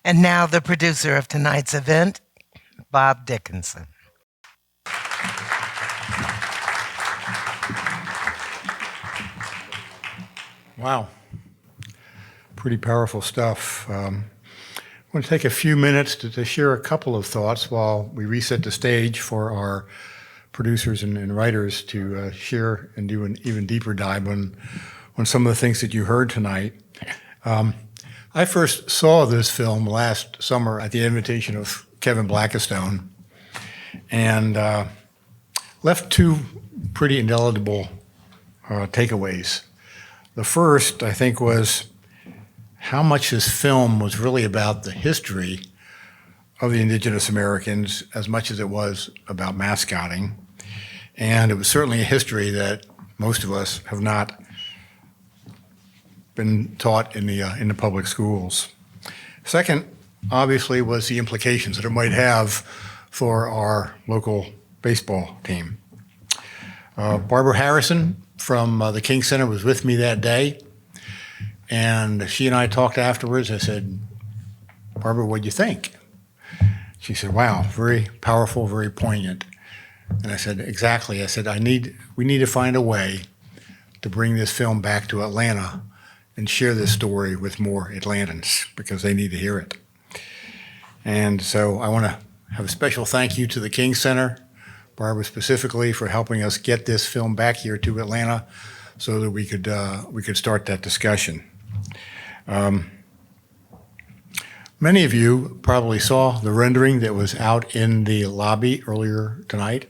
And now the producer of tonight's event, Bob Dickinson. Wow. Pretty powerful stuff. I'm going to take a few minutes to share a couple of thoughts while we reset the stage for our producers and writers to share and do an even deeper dive on some of the things that you heard tonight. I first saw this film last summer at the invitation of Kevin Blackistone and left two pretty indelible takeaways. The first, I think, was how much this film was really about the history of the indigenous Americans as much as it was about mascoting. And it was certainly a history that most of us have not been taught in the public schools. Second, obviously, was the implications that it might have for our local baseball team. Barbara Harrison from the King Center was with me that day, and she and I talked afterwards. I said, "Barbara, what'd you think?" She said, "Wow, very powerful, very poignant." And I said, "Exactly." I said, we need to find a way to bring this film back to Atlanta and share this story with more Atlantans because they need to hear it. And so I want to have a special thank you to the King Center, Barbara specifically, for helping us get this film back here to Atlanta so that we could start that discussion. Many of you probably saw the rendering that was out in the lobby earlier tonight.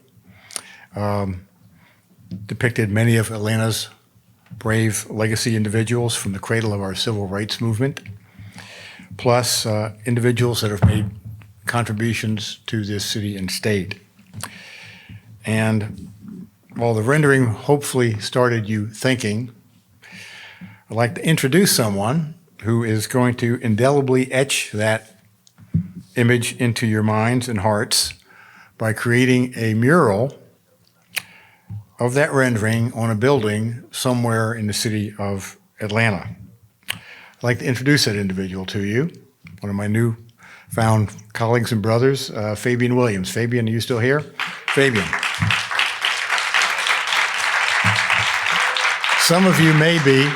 Depicted many of Atlanta's brave legacy individuals from the cradle of our civil rights movement, plus individuals that have made contributions to this city and state. And while the rendering hopefully started you thinking, I'd like to introduce someone who is going to indelibly etch that image into your minds and hearts by creating a mural of that rendering on a building somewhere in the city of Atlanta. I'd like to introduce that individual to you, one of my newfound colleagues and brothers, Fabian Williams. Fabian, are you still here? Fabian. Some of you may be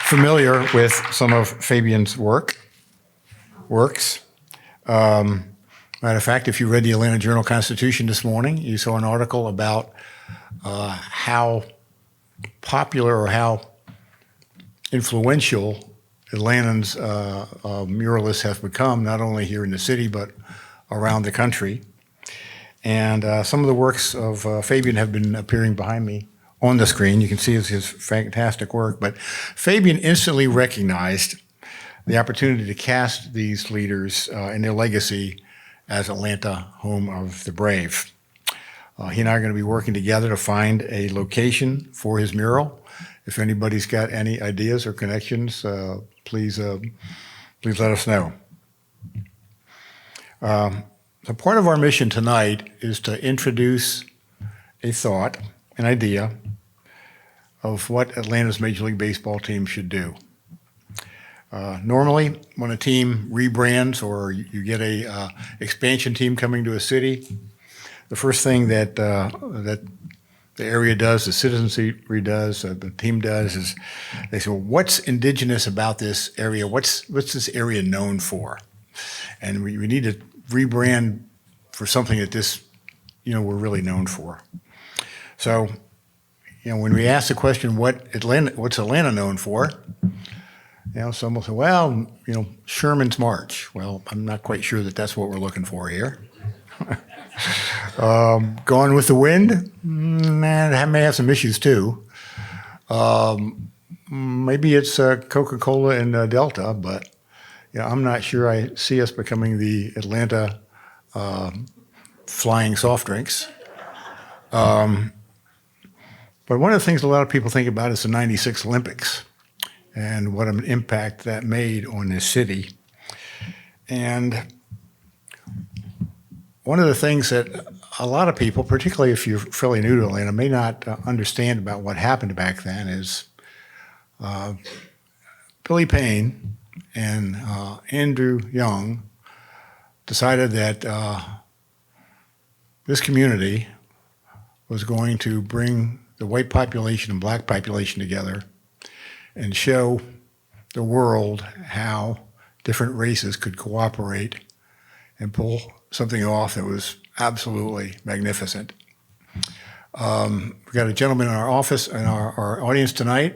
familiar with some of Fabian's works. Matter of fact, if you read the Atlanta Journal-Constitution this morning, you saw an article about how popular or how influential Atlantans muralists have become, not only here in the city, but around the country. And some of the works of Fabian have been appearing behind me on the screen. You can see his fantastic work. But Fabian instantly recognized the opportunity to cast these leaders and their legacy as Atlanta, home of the brave. He and I are going to be working together to find a location for his mural. If anybody's got any ideas or connections, please let us know. So part of our mission tonight is to introduce a thought, an idea of what Atlanta's Major League Baseball team should do. Normally, when a team rebrands or you get a expansion team coming to a city, the first thing that the area does, the citizenry does, the team does, is they say, well, what's indigenous about this area? What's this area known for? And we need to rebrand for something that we're really known for. So, when we ask the question, what's Atlanta known for? Some will say, well, Sherman's March. Well, I'm not quite sure that that's what we're looking for here. Gone with the Wind, that may have some issues too. Maybe it's Coca-Cola and Delta, but I'm not sure I see us becoming the Atlanta flying soft drinks. But one of the things a lot of people think about is the '96 Olympics and what an impact that made on this city. And one of the things that a lot of people, particularly if you're fairly new to Atlanta, may not understand about what happened back then is Billy Payne and Andrew Young decided that this community was going to bring the white population and black population together and show the world how different races could cooperate and pull something off that was absolutely magnificent. We've got a gentleman in our office, in our audience tonight,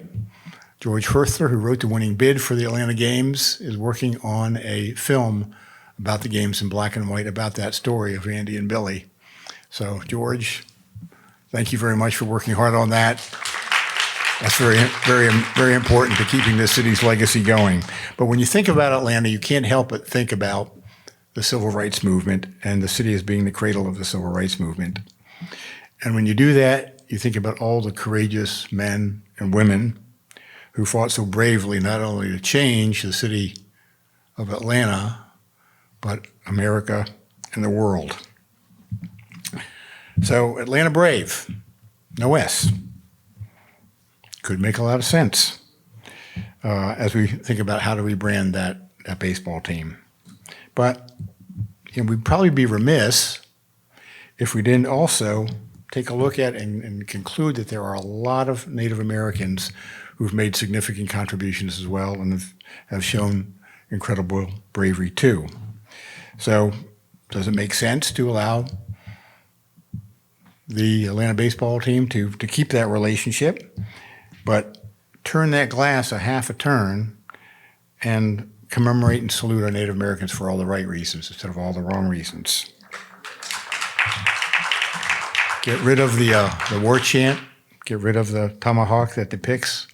George Herthler, who wrote the winning bid for the Atlanta Games, is working on a film about the games in black and white, about that story of Andy and Billy. So, George, thank you very much for working hard on that. That's very, very, very important to keeping this city's legacy going. But when you think about Atlanta, you can't help but think about the civil rights movement and the city as being the cradle of the civil rights movement. And when you do that, you think about all the courageous men and women who fought so bravely not only to change the city of Atlanta, but America and the world. So Atlanta Brave, no S. Could make a lot of sense as we think about how do we brand that baseball team. But we'd probably be remiss if we didn't also take a look at and conclude that there are a lot of Native Americans who've made significant contributions as well and have shown incredible bravery too. So does it make sense to allow the Atlanta baseball team to keep that relationship, but turn that glass a half a turn and commemorate and salute our Native Americans for all the right reasons instead of all the wrong reasons? Get rid of the war chant, get rid of the tomahawk that depicts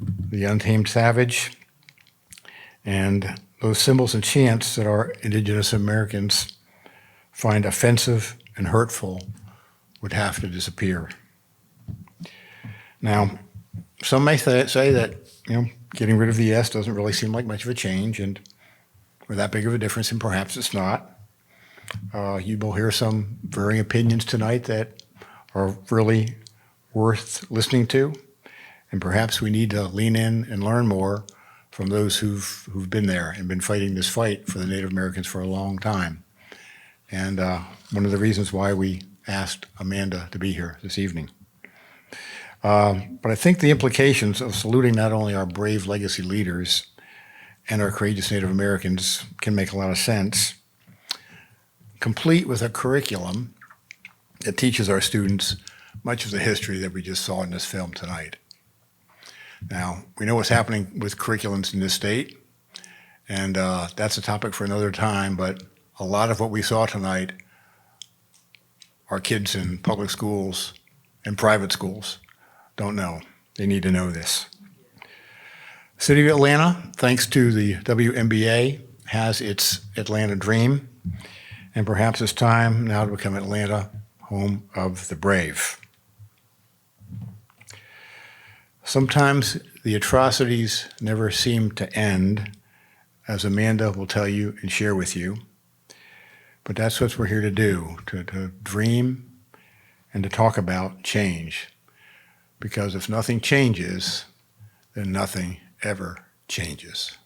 the untamed savage, and those symbols and chants that our indigenous Americans find offensive and hurtful would have to disappear. Now, some may say that getting rid of the S doesn't really seem like much of a change, and or that big of a difference, and perhaps it's not. You will hear some varying opinions tonight that are really worth listening to, and perhaps we need to lean in and learn more from those who've been there and been fighting this fight for the Native Americans for a long time. And one of the reasons why we asked Amanda to be here this evening. But I think the implications of saluting not only our brave legacy leaders and our courageous Native Americans can make a lot of sense, complete with a curriculum that teaches our students much of the history that we just saw in this film tonight. Now, we know what's happening with curriculums in this state, and that's a topic for another time, but a lot of what we saw tonight, our kids in public schools and private schools don't know. They need to know this. The City of Atlanta, thanks to the WNBA, has its Atlanta dream, and perhaps it's time now to become Atlanta, home of the brave. Sometimes the atrocities never seem to end, as Amanda will tell you and share with you, but that's what we're here to do, to dream and to talk about change. Because if nothing changes, then nothing ever changes.